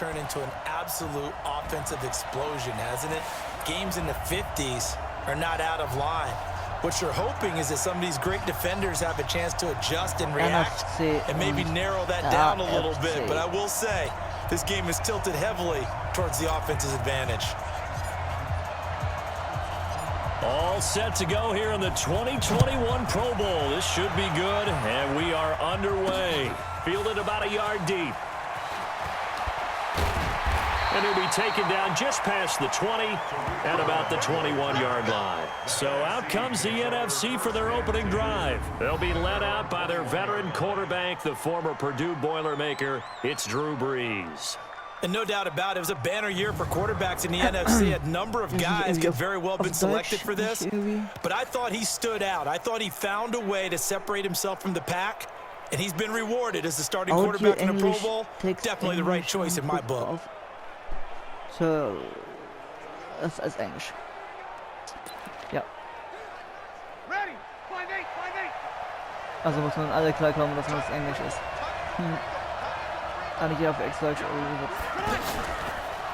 turned into an absolute offensive explosion, hasn't it? Games in the 50s are not out of line. What you're hoping is that some of these great defenders have a chance to adjust and react and maybe narrow that down a little bit. But I will say, this game is tilted heavily towards the offense's advantage. All set to go here in the 2021 Pro Bowl. This should be good, and we are underway. Fielded about a yard deep. And he'll be taken down just past the 20 and about the 21-yard line. So out comes the NFC for their opening drive. They'll be led out by their veteran quarterback, the former Purdue Boilermaker. It's Drew Brees. And no doubt about it, it was a banner year for quarterbacks in the NFC. A number of guys could very well have been selected for this. But I thought he stood out. I thought he found a way to separate himself from the pack. And he's been rewarded as the starting quarterback in the Pro Bowl. Definitely the right choice in my book. So, das ist Englisch. Ja. Also muss man alle klarkommen, dass das Englisch ist. Alle hier auf Ex-Deutsch.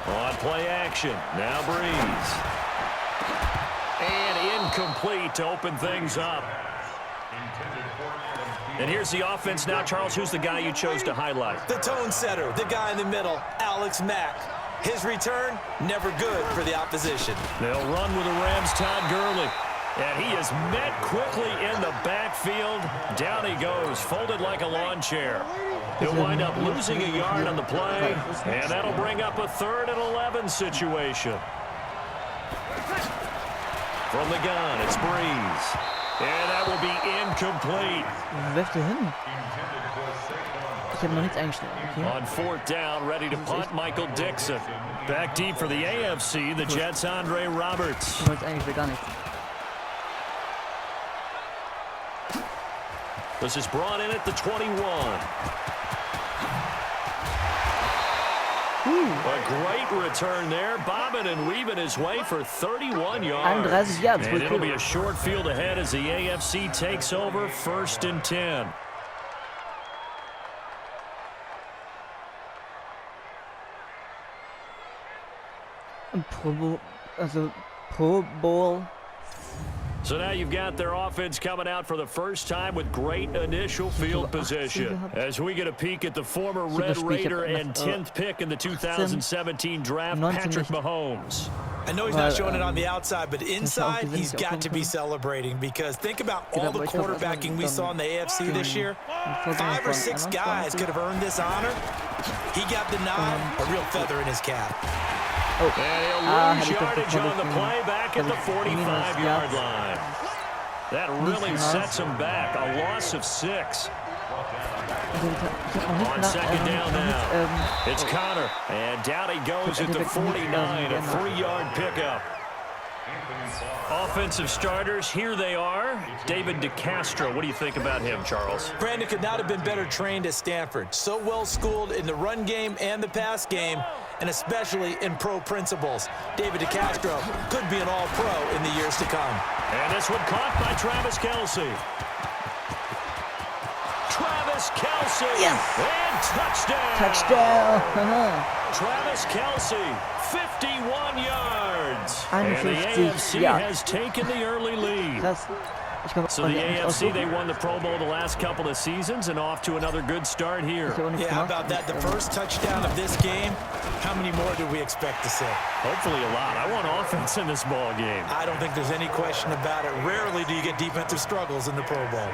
On play action. Now Brees. And incomplete to open things up. And here's the offense now. Charles, who's the guy you chose to highlight? The tone setter, the guy in the middle, Alex Mack. His return, never good for the opposition. They'll run with the Rams' Todd Gurley. And he is met quickly in the backfield. Down he goes, folded like a lawn chair. He'll wind up losing a yard on the play, and that'll bring up a 3rd and 11 situation. From the gun, it's Brees. And that will be incomplete. On 4th down, ready to punt, Michael Dixon. Back deep for the AFC, the Jets' Andre Roberts. This is brought in at the 21. A great return there, bobbing and weaving his way for 31 yards. And it'll be a short field ahead as the AFC takes over 1st and 10. Pro Bowl. So now you've got their offense coming out for the first time with great initial field position. As we get a peek at the former Red Raider and 10th pick in the 2017 draft, Patrick Mahomes. I know he's not showing it on the outside, but inside, he's got to be celebrating because think about all the quarterbacking we saw in the AFC this year. 5 or 6 guys could have earned this honor. He got the nod, a real feather in his cap. And he'll lose yardage on the play back at the 45-yard line. That really sets him back. A loss of 6. On 2nd down now, it's Connor. And down he goes at the 49, a 3-yard pickup. Offensive starters, here they are. David DeCastro, what do you think about him, Charles? Brandon could not have been better trained at Stanford. So well schooled in the run game and the pass game, and especially in pro principles. David DeCastro could be an all-pro in the years to come. And this one caught by Travis Kelce. Travis Kelce. Yes. And touchdown. Touchdown. Travis Kelce, 51 yards. And the AFC has taken the early lead. So the AFC, they won the Pro Bowl the last couple of seasons and off to another good start here. Yeah, how about that? The first touchdown of this game, how many more do we expect to see? Hopefully a lot. I want offense in this ball game. I don't think there's any question about it. Rarely do you get defensive struggles in the Pro Bowl.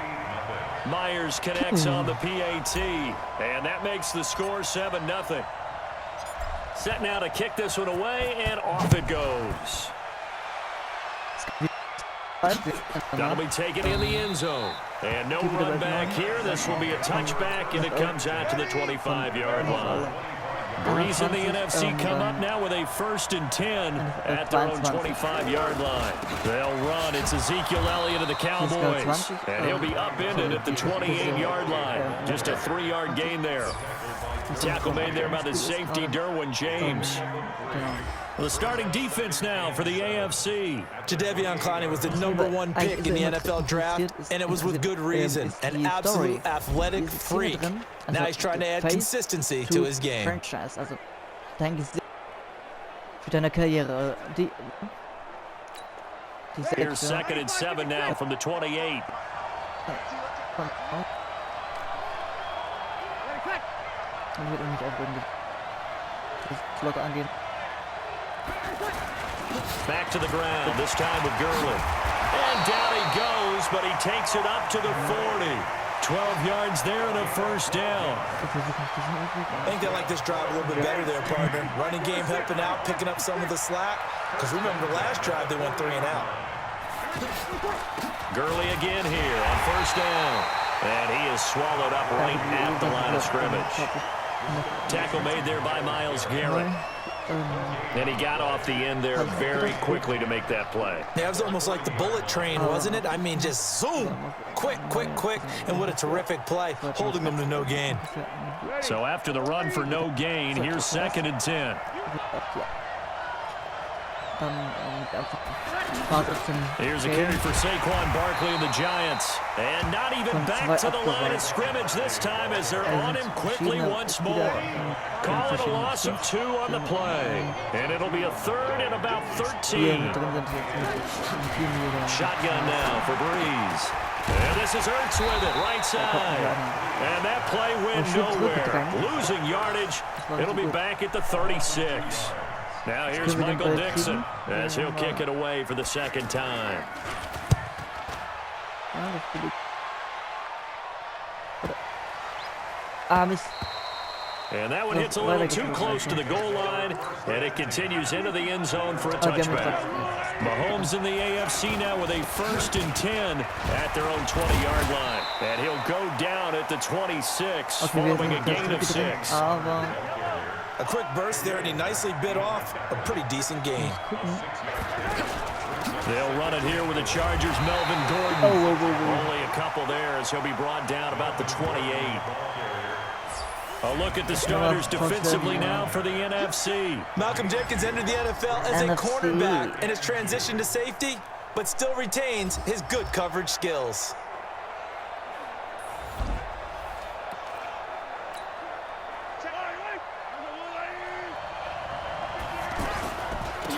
Myers connects on the PAT, and that makes the score 7-0. Set now to kick this one away, and off it goes. That'll be taken in the end zone. And no run back here. This will be a touchback, and it comes out to the 25-yard line. Brees and the NFC come up now with a 1st and 10 at their own 25-yard line. They'll run. It's Ezekiel Elliott of the Cowboys. And he'll be upended at the 28-yard line. Just a 3-yard gain there. Tackle made there by the safety, Derwin James. The starting defense now for the AFC. Jadeveon Clowney was the #1 pick in the NFL draft, and it was with good reason. An absolute athletic freak. Now he's trying to add consistency to his game. dein Gesicht für deine Karriere. Die Here's 2nd and 7 now from the 28. Man wird auch nicht aufregen. Das locker angehen. Back to the ground, this time with Gurley. And down he goes, but he takes it up to the 40. 12 yards there and a first down. I think they like this drive a little bit better there, partner. Running game helping out, picking up some of the slack. Because remember, last drive they went 3 and out. Gurley again here on first down. And he is swallowed up right at the line of scrimmage. Tackle made there by Myles Garrett. And he got off the end there very quickly to make that play. Yeah, it was almost like the bullet train, wasn't it? I mean, just zoom. Quick. And what a terrific play, holding them to no gain. So after the run for no gain, here's 2nd and 10. Here's a carry for Saquon Barkley and the Giants. And not even back to the line of scrimmage this time as they're on him quickly once more. Call it a loss of 2 on the play. And it'll be a 3rd and about 13. Shotgun now for Breeze. And this is Ertz with it, right side. And that play went nowhere. Losing yardage. It'll be back at the 36. Now here's Michael Dixon as he'll kick it away for the 2nd time. And that one hits a little too close to the goal line, and it continues into the end zone for a touchback. Mahomes in the AFC now with a 1st and 10 at their own 20-yard line. And he'll go down at the 26 following a gain of 6. A quick burst there, and he nicely bit off a pretty decent gain. They'll run it here with the Chargers' Melvin Gordon. Only a couple there as he'll be brought down about the 28. A look at the starters defensively now for the NFC. Malcolm Jenkins entered the NFL as a cornerback and has transitioned to safety, but still retains his good coverage skills.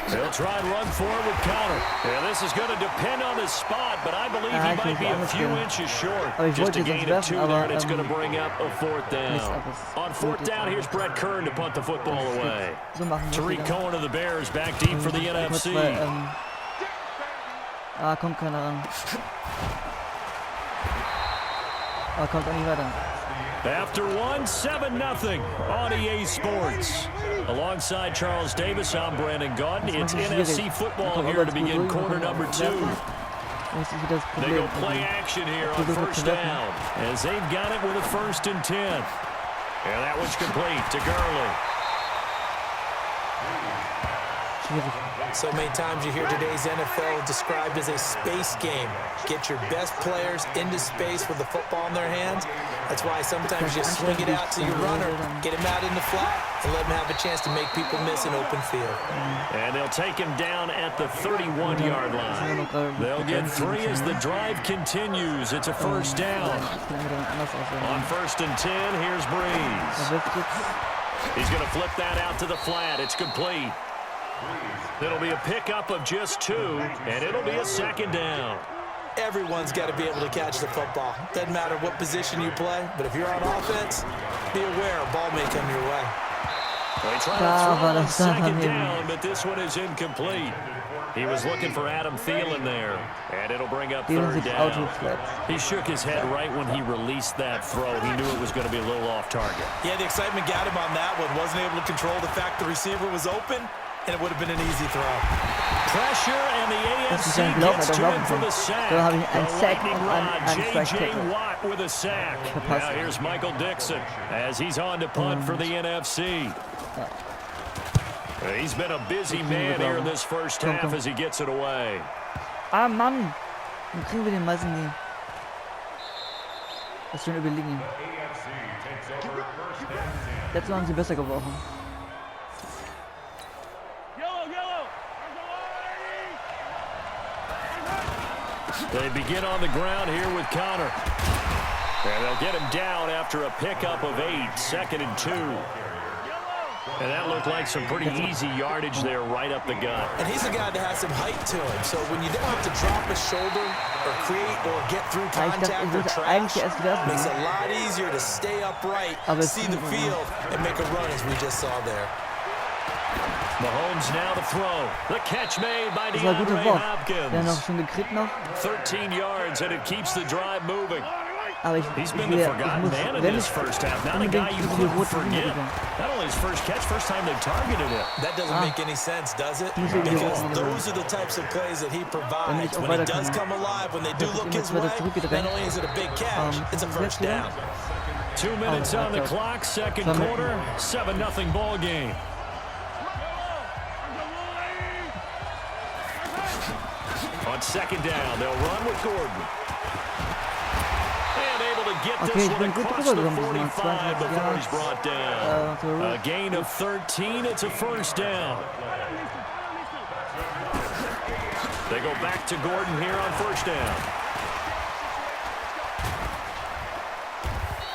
They'll try and run forward with Connor. Yeah, this is going to depend on his spot, but I believe he might be a few inches short. Just a gain of 2 there, and it's going to bring up a 4th down. On 4th down, here's Brett Kern to punt the football away. Tariq Cohen of the Bears back deep for the NFC. Kommt keiner ran. Kommt auch nicht weiter. After 7-0 on EA Sports. Alongside Charles Davis, I'm Brandon Gaudin. It's NFC football here to begin quarter number 2. They go play action here on first down as they've got it with a 1st and 10. And that one's complete to Gurley. So many times you hear today's NFL described as a space game. Get your best players into space with the football in their hands. That's why sometimes you swing it out to your runner, get him out in the flat, and let him have a chance to make people miss an open field. And they'll take him down at the 31-yard line. They'll get 3 as the drive continues. It's a 1st down. On 1st and 10, here's Breeze. He's going to flip that out to the flat. It's complete. It'll be a pickup of just 2, and it'll be a 2nd down. Everyone's got to be able to catch the football. Doesn't matter what position you play, but if you're on offense, be aware a ball may come your way. They try to throw on 2nd down, but this one is incomplete. He was looking for Adam Thielen there, and it'll bring up 3rd down. He shook his head right when he released that throw. He knew it was going to be a little off target. Yeah, the excitement got him on that one. Wasn't able to control the fact the receiver was open, and it would have been an easy throw. Pressure, and the AFC gets to him for the sack. The lightning rod, J.J. Watt with a sack. Now here's Michael Dixon as he's on to punt for the NFC. He's been a busy man here in this first half as he gets it away. Mann! Dann kriegen wir den meisten nie. Das ist schon überlegen. Letztes Mal haben sie besser gebrochen. They begin on the ground here with Connor. And they'll get him down after a pickup of 8, 2nd and 2. And that looked like some pretty easy yardage there right up the gut. And he's a guy that has some height to him. So when you don't have to drop his shoulder or create or get through contact or trash, it makes it a lot easier to stay upright, see the field, and make a run as we just saw there. Mahomes now to throw. The catch made by DeAndre Hopkins. 13 yards, and it keeps the drive moving. He's been the forgotten man in this first half. Not a guy you couldn't forget. Not only his first catch, first time they've targeted him. That doesn't make any sense, does it? Because those are the types of plays that he provides. When he does come alive, when they do look his way, not only is it a big catch, it's a first down. 2 minutes on the clock, second quarter, 7-0 ball game. On second down, they'll run with Gordon. And able to get this one across the 45 before he's brought down. A gain of 13, it's a first down. They go back to Gordon here on first down.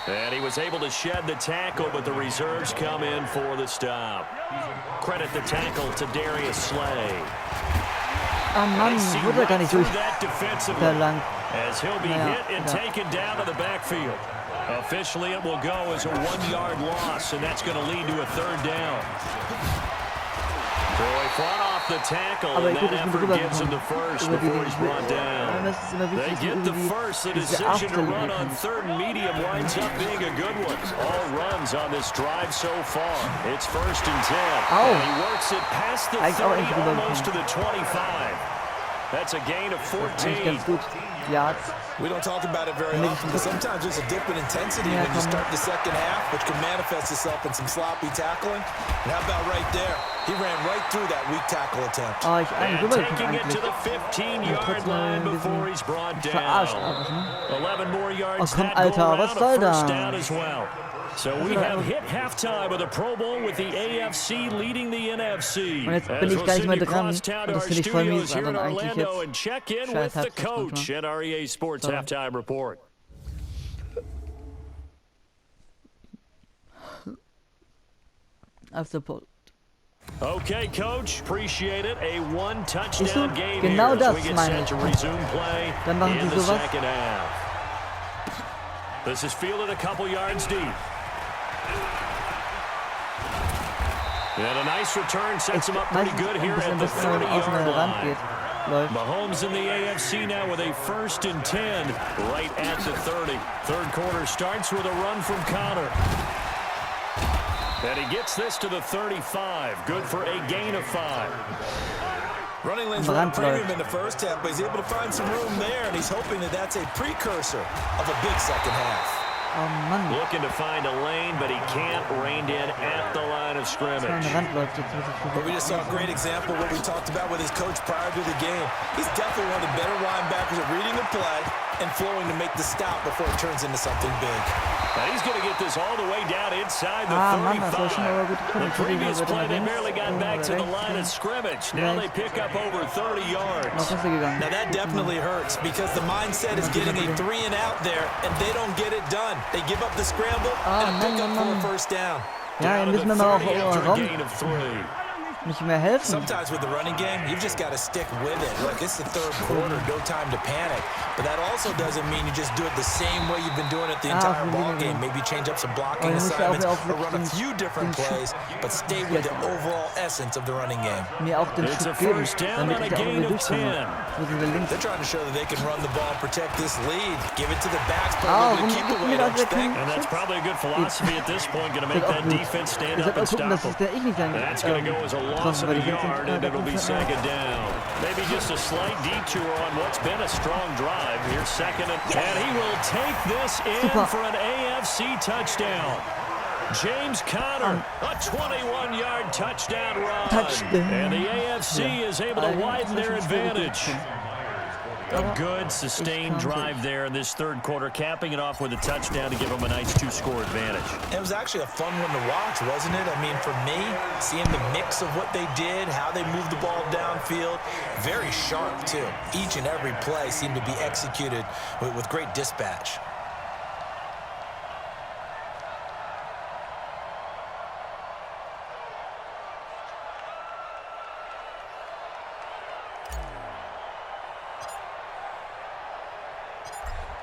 And he was able to shed the tackle, but the reserves come in for the stop. Credit the tackle to Darius Slay. Mann, wurde gar nicht durch. Der lang. As he'll be hit and taken down to the backfield. Officially, it will go as a 1-yard loss, and that's going to lead to a third down. Troy front off the tackle, and that effort gives him the first before he's brought down. They get the first. The decision to run on third and medium winds up being a good one. All runs on this drive so far. It's first and 10. And he works it past the 30, almost to the 25. That's a gain of 14. We don't talk about it very often, but sometimes there's a dip in intensity when you start the second half, which can manifest itself in some sloppy tackling. And how about right there? He ran right through that weak tackle attempt. And taking it to the 15-yard line before he's brought down. 11 more yards. That go around, a first down as well. So we have hit halftime of the Pro Bowl with the AFC leading the NFC. Und jetzt bin ich gar nicht mehr dran. Und das finde ich voll mies, sondern eigentlich jetzt check in with the coach at our EA Sports halftime report. After Paul. Okay, coach, appreciate it. A one-touchdown game genau here as we das get meine set ich. to resume play Dann machen in die the sowas. second half. This is fielded a couple yards deep. And a nice return sets him up pretty good here at the 30-yard line. Mahomes in the AFC now with a 1st and 10 right at the 30. Third quarter starts with a run from Connor. And he gets this to the 35. Good for a gain of 5. Running lanes were a premium in the first half, but he's able to find some room there, and he's hoping that that's a precursor of a big second half. Looking to find a lane, but he can't rein in at the line of scrimmage. But we just saw a great example of what we talked about with his coach prior to the game. He's definitely one of the better linebackers at reading the play and flowing to make the stop before it turns into something big. Now he's going to get this all the way down inside the 35. The previous play, they barely got back to the line of scrimmage. Now they pick up over 30 yards. Now that definitely hurts because the mindset is getting a 3-and-out there, and they don't get it done. They give up the scramble and a pickup for a first down. Ja, müssen wir mal auch Raum nicht mehr helfen. Sometimes with the running game, you've just got to stick with it. Look, it's the third quarter, no time to panic. But that also doesn't mean you just do it the same way you've been doing it the entire ball game. Maybe change up some blocking assignments or run a few different plays, but stay with the overall essence of the running game. Mir auch den Schub geben, damit ich da auch wieder durchkomme. They're trying to show that they can run the ball and protect this lead. Give it to the backs, put a little bit of keep away, don't you think? And that's probably a good philosophy at this point, going to make that defense stand up and stop them. That's going to go as a loss of a yard, and it'll be second down. Maybe just a slight detour on what's been a strong drive. Here's second, and he will take this in for an AFC touchdown. James Conner, a 21-yard touchdown run. And the AFC is able to widen their advantage. A good, sustained drive there in this third quarter, capping it off with a touchdown to give them a nice 2-score advantage. It was actually a fun one to watch, wasn't it? I mean, for me, seeing the mix of what they did, how they moved the ball downfield, very sharp, too. Each and every play seemed to be executed with great dispatch.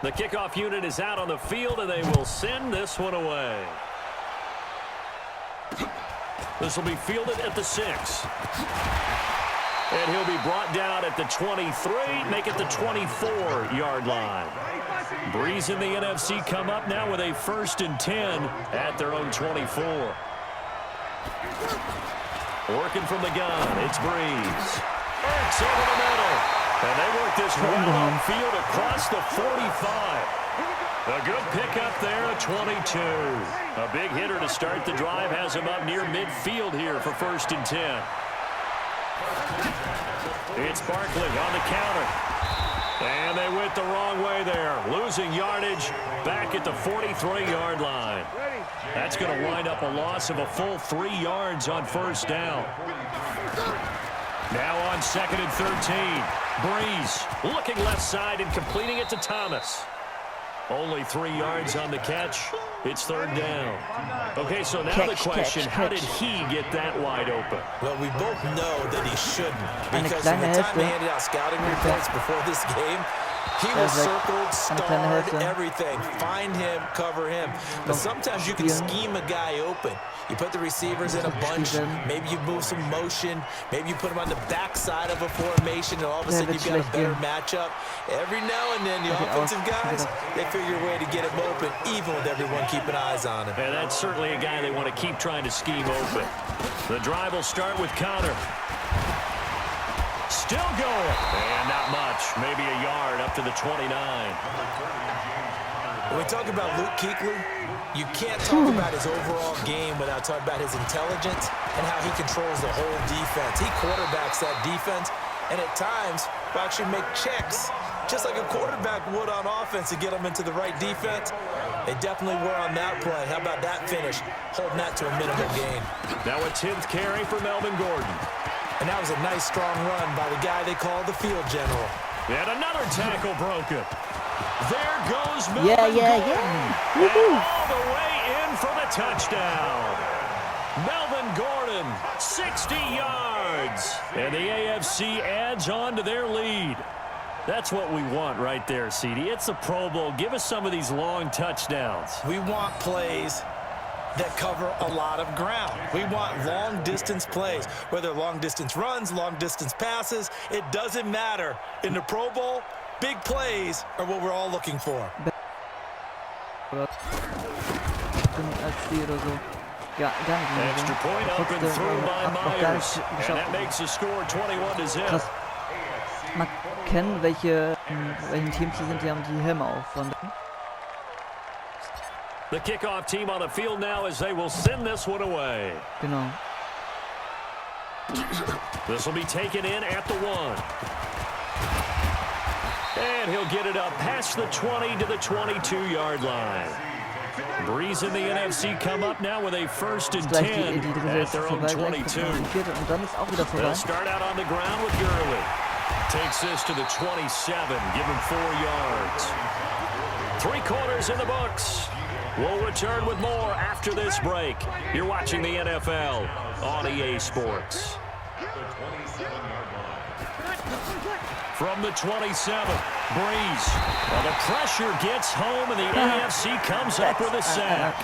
The kickoff unit is out on the field, and they will send this one away. This will be fielded at the 6. And he'll be brought down at the 23, make it the 24-yard line. Breeze and the NFC come up now with a 1st and 10 at their own 24. Working from the gun, it's Breeze. Ertz over the middle. And they work this well on field across the 45. A good pickup there at 22. A big hitter to start the drive has him up near midfield here for 1st and 10. It's Barkley on the counter. And they went the wrong way there. Losing yardage back at the 43-yard line. That's going to wind up a loss of a full 3 yards on 1st down. Now on 2nd and 13. Breeze looking left side and completing it to Thomas. Only 3 yards on the catch. It's 3rd down. Okay, so now the question, how did he get that wide open? Well, we both know that he shouldn't. Because from the time they handed out scouting reports before this game, he was circled, starred, everything. Find him, cover him. But sometimes you can scheme a guy open. You put the receivers in a bunch. Maybe you move some motion. Maybe you put them on the backside of a formation, and all of a sudden you've got a better matchup. Every now and then, the offensive guys, they figure a way to get him open, even with everyone keeping eyes on him. And that's certainly a guy they want to keep trying to scheme open. The drive will start with Connor. Still going. And not much. Maybe a yard up to the 29. When we talk about Luke Kuechly, you can't talk about his overall game without talking about his intelligence and how he controls the whole defense. He quarterbacks that defense, and at times will actually make checks, just like a quarterback would on offense to get them into the right defense. They definitely were on that play. How about that finish, holding that to a minimal gain. Now a 10th carry for Melvin Gordon. And that was a nice, strong run by the guy they call the field general. And another tackle broken. There goes Melvin Gordon. And all the way in for the touchdown. Melvin Gordon, 60 yards. And the AFC adds on to their lead. That's what we want right there, CD. It's a Pro Bowl. Give us some of these long touchdowns. We want plays that cover a lot of ground. We want long-distance plays, whether long-distance runs, long-distance passes. It doesn't matter. In the Pro Bowl, big plays are what we're all looking for. Extra point up and through by Myers. And that makes the score 21-0. Man kennt, welchen Teams die sind, die haben die Helme auf. The kickoff team on the field now as they will send this one away. Genau. This will be taken in at the 1. And he'll get it up past the 20 to the 22-yard line. Breeze and the NFC come up now with a 1st and 10 at their own 22. They'll start out on the ground with Gurley. Takes this to the 27, give him 4 yards. 3 quarters in the books. We'll return with more after this break. You're watching the NFL on EA Sports. From the 27, Breeze. Well, the pressure gets home, and the AFC comes up with a sack.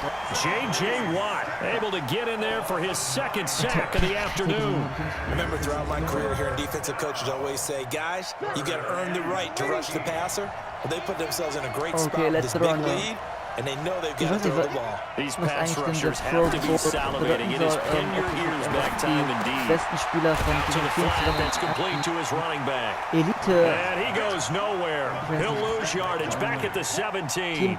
J.J. Watt able to get in there for his 2nd sack of the afternoon. Remember, throughout my career here in defensive coaches always say, guys, you got to earn the right to rush the passer. Well, they put themselves in a great spot with this big lead, and they know they've got to throw the ball. These pass rushers have to be salivating. It is pin your ears back time indeed. Besten Spieler von To the flat that's complete to his running back. And he goes nowhere. He'll lose yardage back at the 17.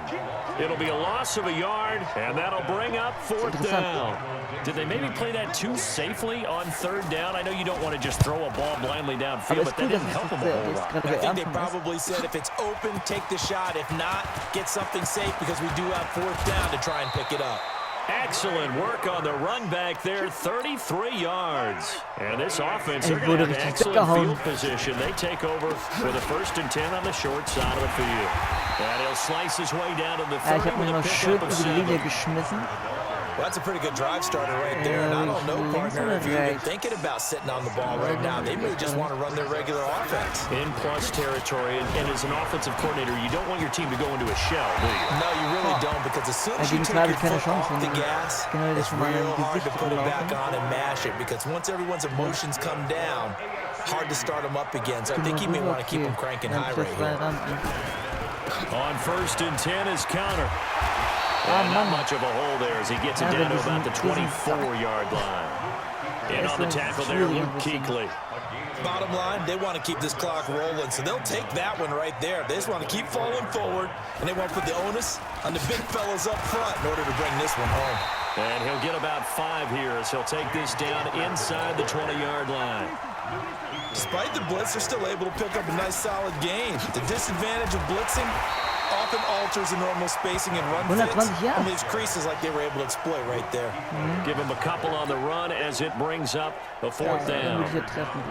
It'll be a loss of a yard, and that'll bring up 4th down. Did they maybe play that too safely on 3rd down? I know you don't want to just throw a ball blindly downfield, but that didn't help them a whole lot. I think they probably said if it's open, take the shot. If not, get something safe because we do have 4th down to try and pick it up. Excellent work on the run back there, 33 yards. And this offense, they're going to have excellent field position. They take over with a 1st and 10 on the short side of the field. And he'll slice his way down to the 30 with a pickup of 7. Well, that's a pretty good drive starter right there. And I don't know, partner, if you're even thinking about sitting on the ball right now. They may just want to run their regular offense. In plus territory, and as an offensive coordinator, you don't want your team to go into a shell, do you? No, you really don't, because as soon as you take your foot off the gas, it's real hard to put it back on and mash it, because once everyone's emotions come down, hard to start them up again. So I think you may want to keep them cranking high right here. On 1st and 10 is counter. And not much of a hole there as he gets it down to about the 24-yard line. And on the tackle there, Luke Kuechly. Bottom line, they want to keep this clock rolling, so they'll take that one right there. They just want to keep falling forward, and they want to put the onus on the big fellas up front in order to bring this one home. And he'll get about 5 here as he'll take this down inside the 20-yard line. Despite the blitz, they're still able to pick up a nice, solid gain. The disadvantage of blitzing often alters the normal spacing and run fits. And these creases like they were able to exploit right there. Give him a couple on the run as it brings up a 4th down.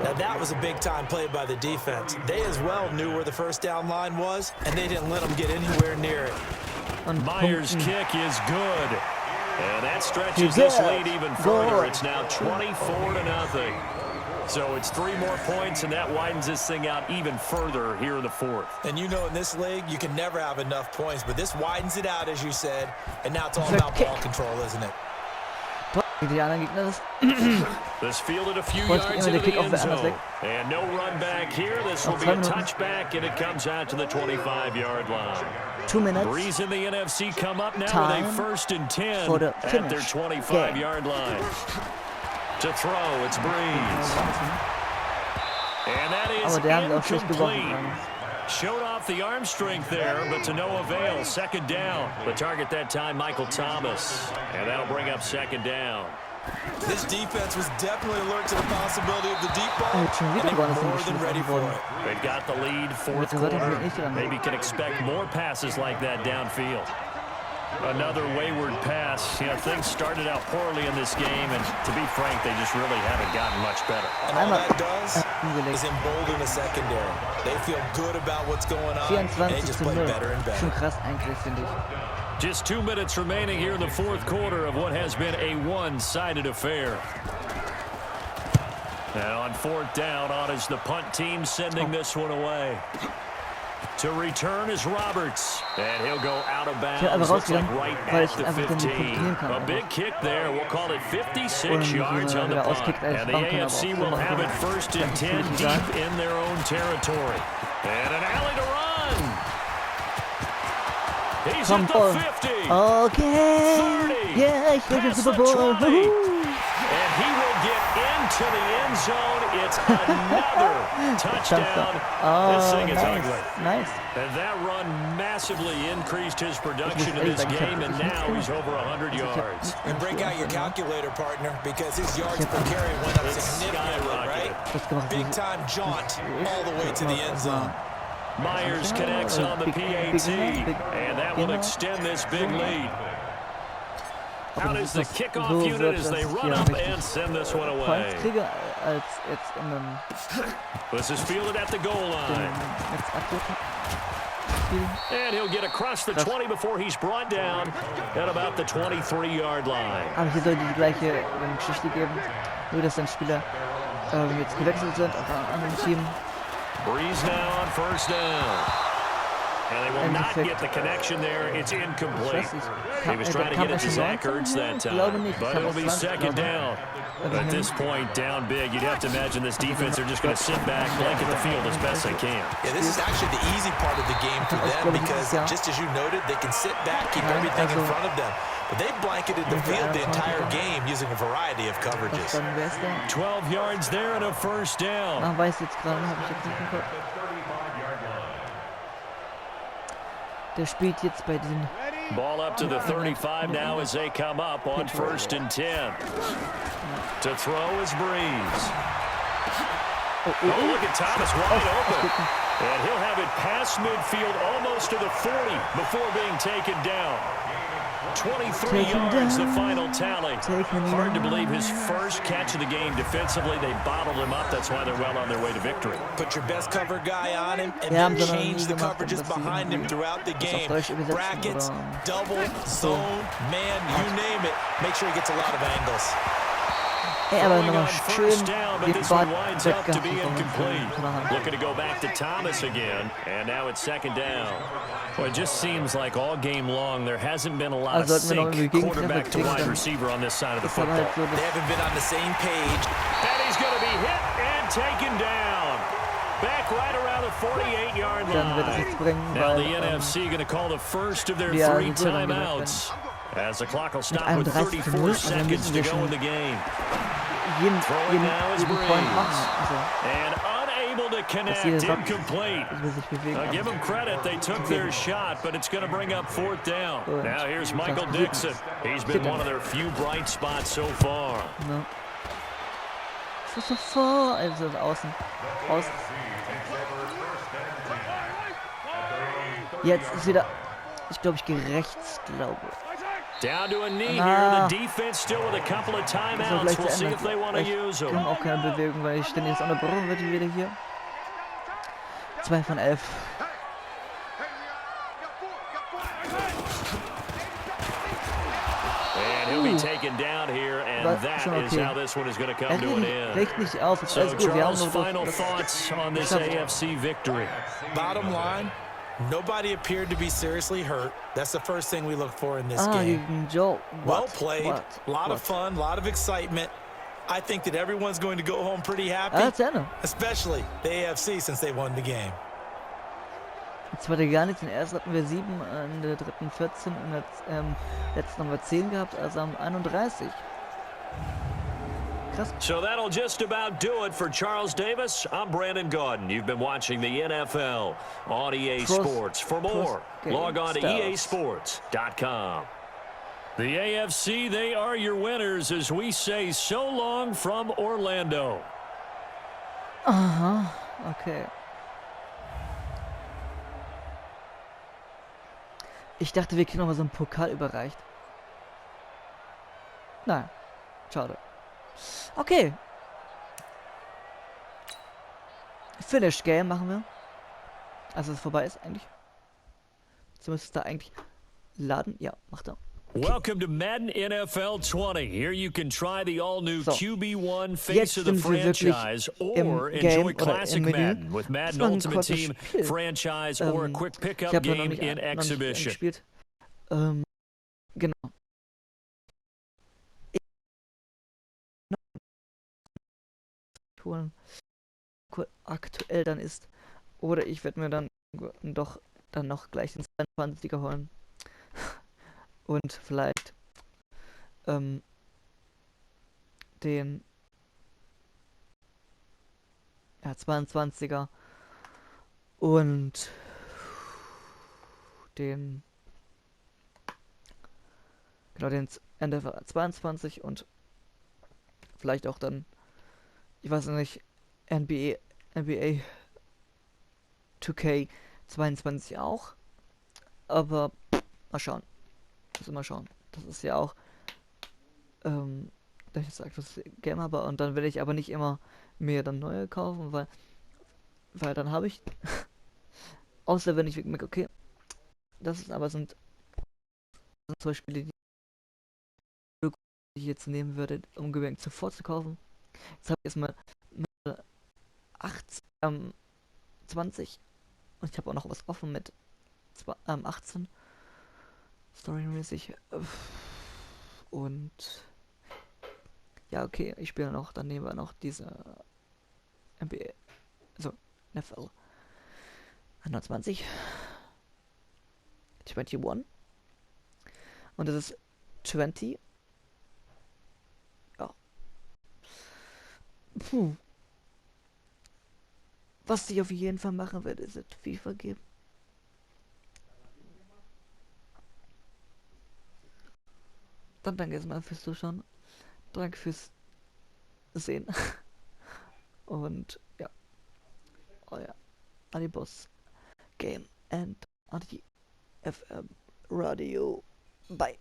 Now that was a big-time play by the defense. They as well knew where the first down line was, and they didn't let them get anywhere near it. Myers' kick is good. And that stretches this lead even further. It's now 24-0. So it's 3 more points, and that widens this thing out even further here in the 4th. And you know in this league, you can never have enough points, but this widens it out, as you said, and now it's all about ball control, isn't it? This fielded a few yards into the end zone. And no run back here. This will be a touchback, and it comes out to the 25-yard line. 2 minutes. Breeze in the NFC come up now with a 1st and 10 at their 25-yard line. To throw, it's Breeze. And that is incomplete. Showed off the arm strength there, but to no avail. 2nd down. The target that time, Michael Thomas. And that'll bring up 2nd down. This defense was definitely alert to the possibility of the deep ball, and they were more than ready for it. They've got the lead, 4th quarter. Maybe can expect more passes like that downfield. Another wayward pass. You know, things started out poorly in this game, and to be frank, they just really haven't gotten much better. And all that does is embolden the secondary. They feel good about what's going on, and they just play better and better. Just 2 minutes remaining here in the 4th quarter of what has been a one-sided affair. Now on 4th down, on is the punt team sending this one away. To return is Roberts, and he'll go out of bounds. Looks like right at the 15. A big kick there. We'll call it 56 yards on the punt. And the AFC will have it 1st and 10 deep in their own territory. And an alley to run. He's at the 50. Okay. 30. Yeah, Pass the 20. And he will get into the end zone. It's another touchdown. This thing is ugly. Nice. And that run massively increased his production in this game, and now he's over 100 yards. And break out your calculator, partner, because his yards per carry went up significantly, right? Big-time jaunt all the way to the end zone. Myers connects on the PAT, and that will extend this big lead. Out is the kickoff unit as they run up and send this one away. This is fielded at the goal line. And he'll get across the 20 before he's brought down at about the 23-yard line. Aber hier soll die gleiche Geschichte geben, nur dass dann Spieler jetzt gewechselt sind auf einem anderen Team. Breeze now on 1st down. And they will not get the connection there. It's incomplete. He was trying to get it to Zach Ertz that time, but it'll be 2nd down. At this point, down big, you'd have to imagine this defense are just going to sit back, blanket the field as best they can. Yeah, this is actually the easy part of the game for them because, just as you noted, they can sit back, keep everything in front of them. But they blanketed the field the entire game using a variety of coverages. 12 yards there and a 1st down. Weiß jetzt gerade, habe ich jetzt nicht im Kopf. Der spielt jetzt bei den... Ball up to the 35 now as they come up on 1st and 10. To throw is Breeze. Oh, look at Thomas wide open. And he'll have it past midfield almost to the 40 before being taken down. 23 yards, the final tally. Hard to believe his first catch of the game defensively. They bottled him up. That's why they're well on their way to victory. Put your best cover guy on him and then change the coverages behind him throughout the game. Brackets, double, zone, man, you name it. make sure he gets a lot of angles. Ey, aber nochmal schön down, but den this one Ball winds up to be weggehauen incomplete. Looking to go back to Thomas again, and now it's second down. Well, it just seems like all game long there hasn't been a lot of sync quarterback to wide receiver on this side of the football. They haven't been on the same page. And he's going to be hit and taken down. Back right around the 48-yard line. Now the NFC going to call the first of their 3 timeouts. As the clock will stop with 34 seconds to go in the game. Throwing now is Breeze. And unable to connect, incomplete. Give them credit, they took their shot, but it's going to bring up 4th down. Now here's Michael Dixon. He's been one of their few bright spots so far. No. So far, also außen. Außen. Jetzt ist wieder, ich glaube, ich gehe rechts, glaube. Down to a knee here. The defense still with a couple of timeouts. We'll see if they want to use them. Ich kann auch keine Bewegung, weil ich ständig jetzt unterbrochen wird wieder hier. 2 von 11. And he'll be taken down here, and that is how this one is going to come to an end. Regt nicht auf. So Charles, final thoughts on this AFC victory. Bottom line, nobody appeared to be seriously hurt. That's the first thing we look for in this game. Joe. Well played. A lot of fun, a lot of excitement. I think that everyone's going to go home pretty happy, especially the AFC since they won the game. Jetzt war der gar nichts. In der ersten hatten wir 7, in der dritten 14, in der letzten haben wir 10 gehabt, also haben 31. Krass. So that'll just about do it for Charles Davis. I'm Brandon Gaudin. You've been watching the NFL on EA Sports. For more, log on to easports.com. The AFC, they are your winners as we say so long from Orlando. Aha, okay. Ich dachte, wir kriegen noch mal so einen Pokal überreicht. Nein, schade. Okay. Finish Game machen wir. Also, dass es vorbei ist eigentlich. Jetzt müsste es da eigentlich laden. Ja, macht er. Okay. Welcome to Madden NFL 20. Here you can try the all-new QB1 face of the franchise or enjoy classic Madden with Madden Ultimate Team franchise or a quick pickup game in exhibition. Genau. Aktuell dann ist. Oder ich werde mir dann doch dann noch gleich den 22er holen. Und vielleicht den 22er und den NFL 22 und vielleicht auch dann, ich weiß nicht, NBA 2K 22 auch, aber mal schauen. Mal schauen. Das ist ja auch das ist das Game, aber und dann will ich aber nicht immer mir dann neue kaufen, weil dann habe ich außer wenn ich merke, okay, das ist aber sind zum Beispiel die ich jetzt nehmen würde, um Gewinn zuvor zu kaufen. Jetzt habe ich erstmal 20 und ich habe auch noch was offen mit 18 storymäßig und ja, okay, ich spiele noch, dann nehmen wir noch diese NBA, also NFL 21 und das ist 20. Ja. Was ich auf jeden Fall machen werde, ist FIFA geben. Dann danke erstmal fürs Zuschauen. Danke fürs Sehen. Und ja. Euer Adibos Game and Anti FM Radio. Bye.